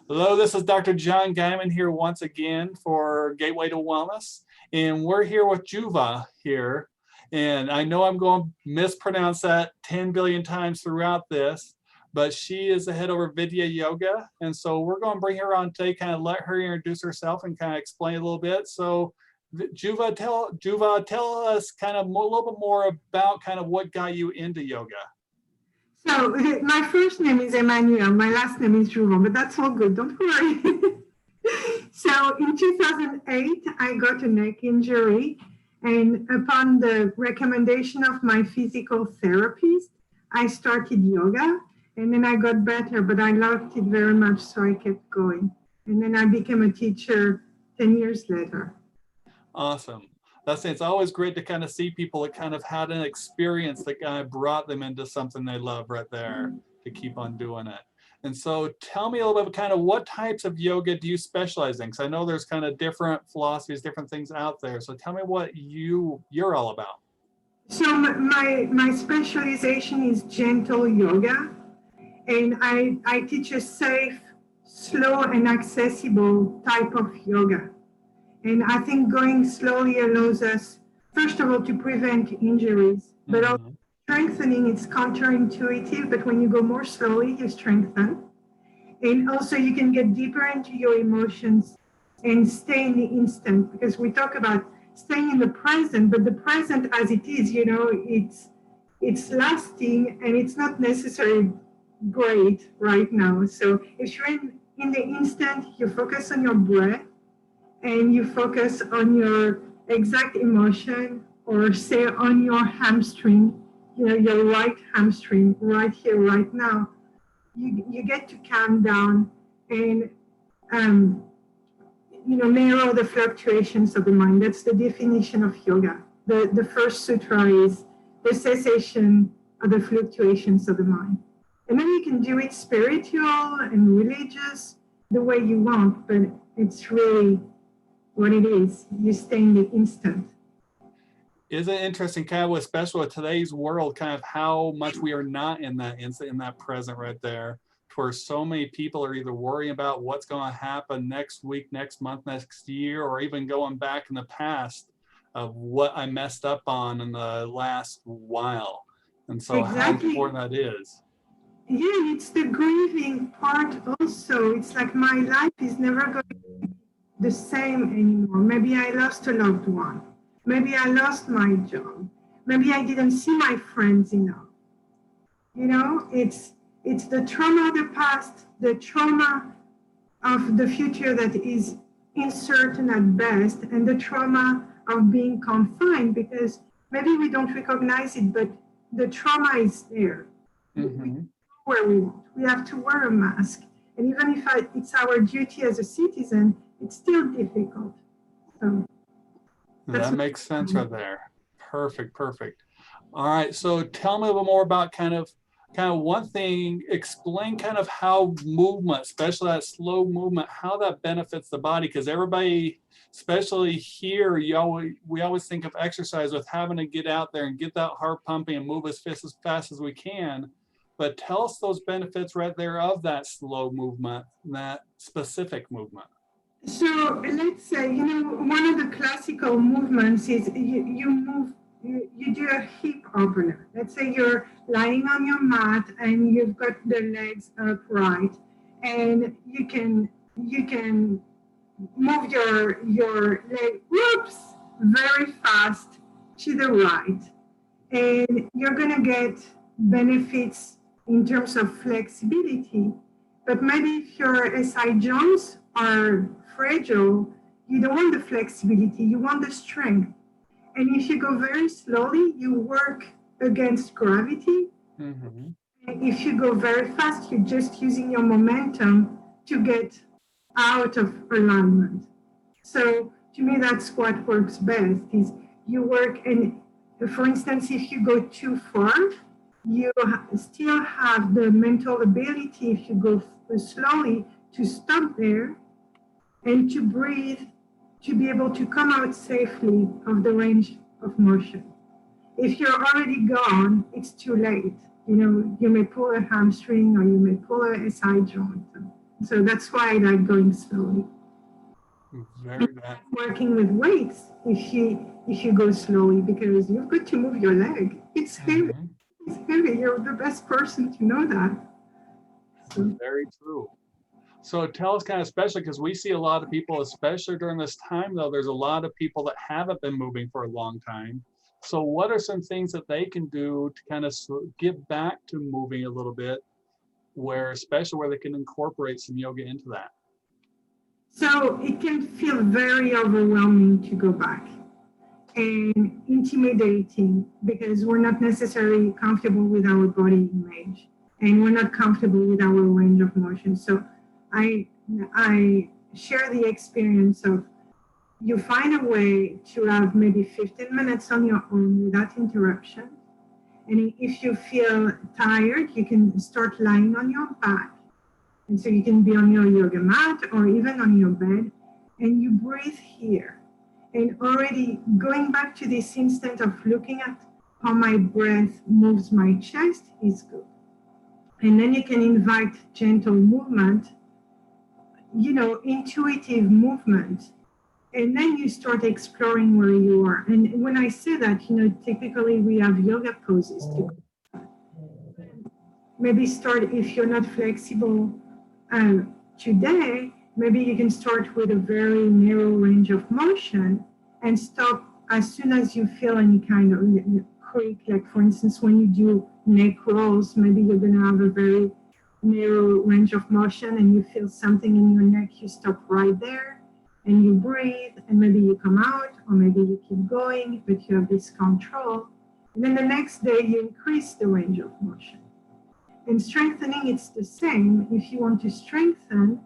Hello, this is Dr. John Guyman here once again for Gateway to Wellness. And we're here with Jouvent here. And I know I'm going to mispronounce that 10 billion times throughout this, but she is the head over Vidya Yoga. And so we're going to bring her on today, kind of let her introduce herself and kind of explain a little bit. So Jouvent, tell us kind of a little bit more about kind of what got you into yoga. So my first name is Emmanuelle, my last name is Jouvent, but that's all good, don't worry. So in 2008, I got a neck injury, and upon the recommendation of my physical therapist, I started yoga, and then I got better, but I loved it very much, so I kept going. And then I became a teacher 10 years later. Awesome. It's always great to kind of see people that kind of had an experience that kind of brought them into something they love right there to keep on doing it. And so tell me a little bit kind of what types of yoga do you specialize in? Because I know there's kind of different philosophies, different things out there. So tell me what you're all about. So my specialization is gentle yoga, and I teach a safe, slow, and accessible type of yoga. And I think going slowly allows us, first of all, to prevent injuries, but also strengthening. It's counterintuitive, but when you go more slowly, you strengthen. And also you can get deeper into your emotions and stay in the instant, because we talk about staying in the present, but the present as it is, it's lasting and it's not necessarily great right now. So if you're in the instant, you focus on your breath, and you focus on your exact emotion, or say on your hamstring, your right hamstring, right here, right now, you get to calm down and, narrow the fluctuations of the mind. That's the definition of yoga. The first sutra is the cessation of the fluctuations of the mind. And then you can do it spiritual and religious the way you want, but it's really what it is. You stay in the instant. Isn't it interesting, kind of, especially with today's world, kind of how much we are not in that instant, in that present right there, where so many people are either worrying about what's going to happen next week, next month, next year, or even going back in the past of what I messed up on in the last while. And so Exactly. How important that is. Yeah, it's the grieving part also. It's like my life is never going to be the same anymore. Maybe I lost a loved one. Maybe I lost my job. Maybe I didn't see my friends enough. It's the trauma of the past, the trauma of the future that is uncertain at best, and the trauma of being confined, because maybe we don't recognize it, but the trauma is there. Where we want. We have to wear a mask. And even if it's our duty as a citizen, it's still difficult. So that makes sense right there. Perfect. All right, so tell me a little more about kind of one thing, explain kind of how movement, especially that slow movement, how that benefits the body, because everybody, especially here, we always think of exercise with having to get out there and get that heart pumping and move as fast as we can. But tell us those benefits right there of that slow movement, that specific movement. So let's say, one of the classical movements is you do a hip opener. Let's say you're lying on your mat and you've got the legs upright, and you can move your leg, very fast to the right, and you're gonna get benefits in terms of flexibility. But maybe if your SI joints are fragile, you don't want the flexibility, you want the strength. And if you go very slowly, you work against gravity. And if you go very fast, you're just using your momentum to get out of alignment. So to me, that's what works best, is you work, and for instance, if you go too far, you still have the mental ability, if you go slowly, to stop there and to breathe, to be able to come out safely of the range of motion. If you're already gone, it's too late. You may pull a hamstring, or you may pull a SI joint. So that's why I like going slowly. Very that. Working with weights, if you go slowly, because you've got to move your leg. It's heavy. Mhm. It's heavy. You're the best person to know that. So, Very true. So tell us kind of, especially because we see a lot of people, especially during this time, though, there's a lot of people that haven't been moving for a long time. So what are some things that they can do to kind of get back to moving a little bit, where especially where they can incorporate some yoga into that? so it can feel very overwhelming to go back and intimidating because we're not necessarily comfortable with our body image and we're not comfortable with our range of motion. So I I share the experience of you find a way to have maybe 15 minutes on your own without interruption. And if you feel tired, you can start lying on your back. And so you can be on your yoga mat or even on your bed, and you breathe here. And already going back to this instant of looking at how my breath moves my chest is good. And then you can invite gentle movement, intuitive movement. And then you start exploring where you are. And when I say that, typically we have yoga poses to maybe start if you're not flexible today, maybe you can start with a very narrow range of motion and stop as soon as you feel any kind of creak. Like for instance, when you do neck rolls, maybe you're going to have a very narrow range of motion and you feel something in your neck, you stop right there and you breathe and maybe you come out or maybe you keep going, but you have this control. And then the next day you increase the range of motion. In strengthening, it's the same. If you want to strengthen,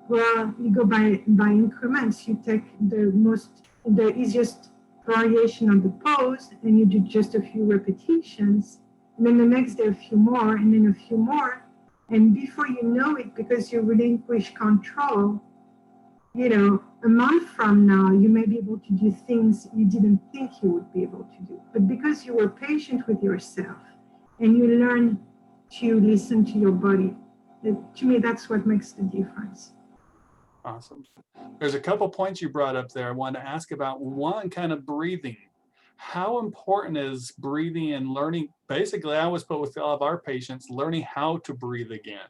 well, you go by increments. You take the easiest variation of the pose, and you do just a few repetitions. And then the next day, a few more, and then a few more. And before you know it, because you relinquish control, a month from now, you may be able to do things you didn't think you would be able to do. But because you were patient with yourself and you learn to listen to your body. To me, that's what makes the difference. Awesome. There's a couple points you brought up there. I wanted to ask about one, kind of breathing. How important is breathing and learning? Basically, I always put with all of our patients, learning how to breathe again.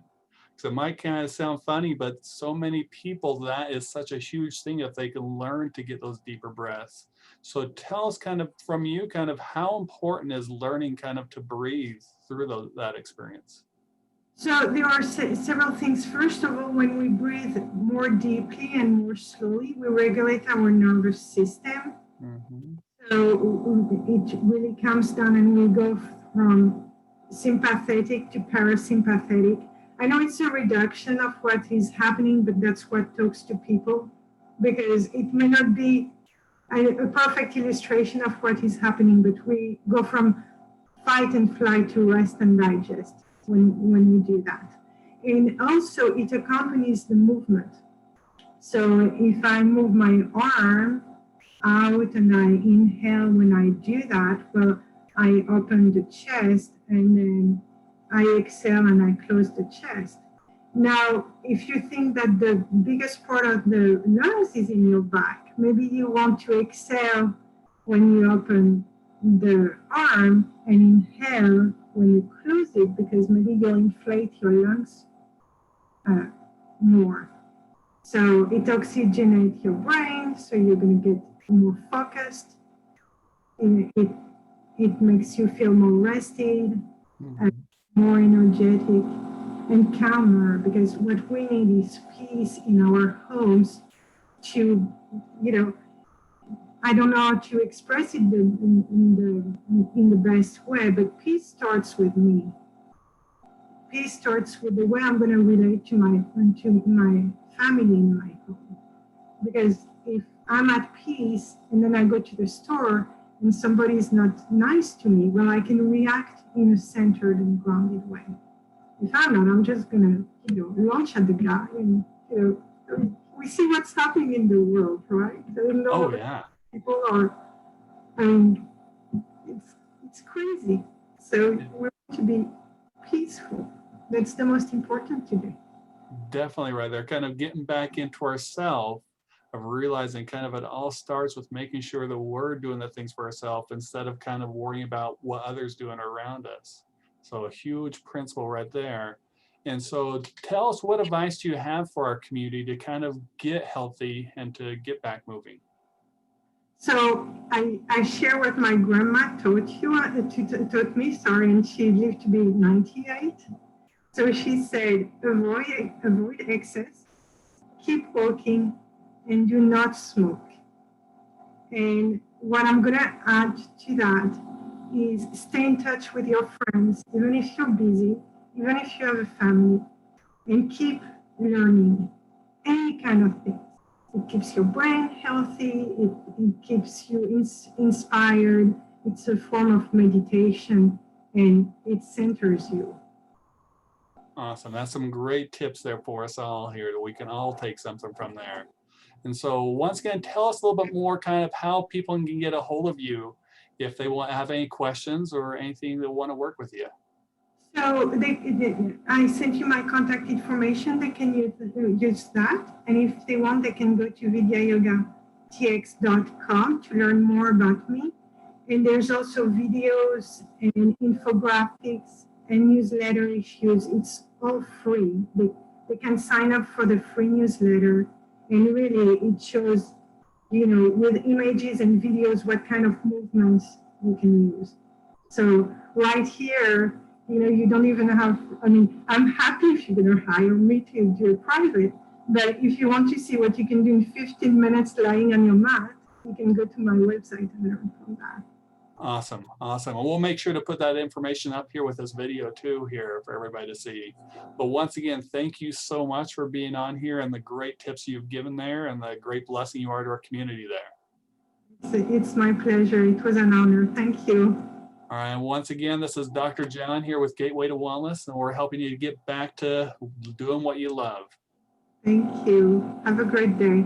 So it might kind of sound funny, but so many people, that is such a huge thing if they can learn to get those deeper breaths. So tell us kind of from you, kind of how important is learning kind of to breathe through that experience? So there are several things. First of all, when we breathe more deeply and more slowly, we regulate our nervous system. Mm-hmm. So it really comes down and we go from sympathetic to parasympathetic. I know it's a reduction of what is happening, but that's what talks to people because it may not be a perfect illustration of what is happening, but we go from fight and flight to rest and digest when we do that. And also it accompanies the movement. So if I move my arm out and I inhale when I do that, well, I open the chest and then I exhale and I close the chest. Now, if you think that the biggest part of the lungs is in your back, maybe you want to exhale when you open the arm and inhale when you close it because maybe you'll inflate your lungs more. So it oxygenates your brain, so you're going to get more focused. It makes you feel more rested, Mm-hmm. more energetic, and calmer because what we need is peace in our homes to, I don't know how to express it in the best way, but peace starts with me. Peace starts with the way I'm going to relate to my family in my home. Because if I'm at peace and then I go to the store and somebody is not nice to me, well, I can react in a centered and grounded way. If I'm not, I'm just going to, launch at the guy and, we see what's happening in the world, right? Oh, yeah. People are, I mean, it's crazy. So we want to be peaceful. That's the most important today. Definitely right there. Kind of getting back into ourselves of realizing kind of it all starts with making sure that we're doing the things for ourselves instead of kind of worrying about what others doing around us. So a huge principle right there. And so tell us, what advice do you have for our community to kind of get healthy and to get back moving? So I share what my grandma taught me, sorry, and she lived to be 98. So she said, avoid excess, keep walking, and do not smoke. And what I'm going to add to that is stay in touch with your friends, even if you're busy, even if you have a family, and keep learning any kind of things. It keeps your brain healthy, it keeps you inspired. It's a form of meditation and it centers you. Awesome. That's some great tips there for us all here that we can all take something from there. And so once again, tell us a little bit more kind of how people can get a hold of you if they want to have any questions or anything they want to work with you. So I sent you my contact information. They can use that. And if they want, they can go to vidyayogatx.com to learn more about me. And there's also videos and infographics and newsletter issues. It's all free. They can sign up for the free newsletter. And really, it shows, with images and videos, what kind of movements you can use. So right here, you don't even have, I'm happy if you're going to hire me to do it private, but if you want to see what you can do in 15 minutes lying on your mat, you can go to my website and learn from that. Awesome. Awesome. And we'll make sure to put that information up here with this video too here for everybody to see. But once again, thank you so much for being on here and the great tips you've given there and the great blessing you are to our community there. It's my pleasure. It was an honor. Thank you. All right. And once again, this is Dr. John here with Gateway to Wellness, and we're helping you to get back to doing what you love. Thank you. Have a great day.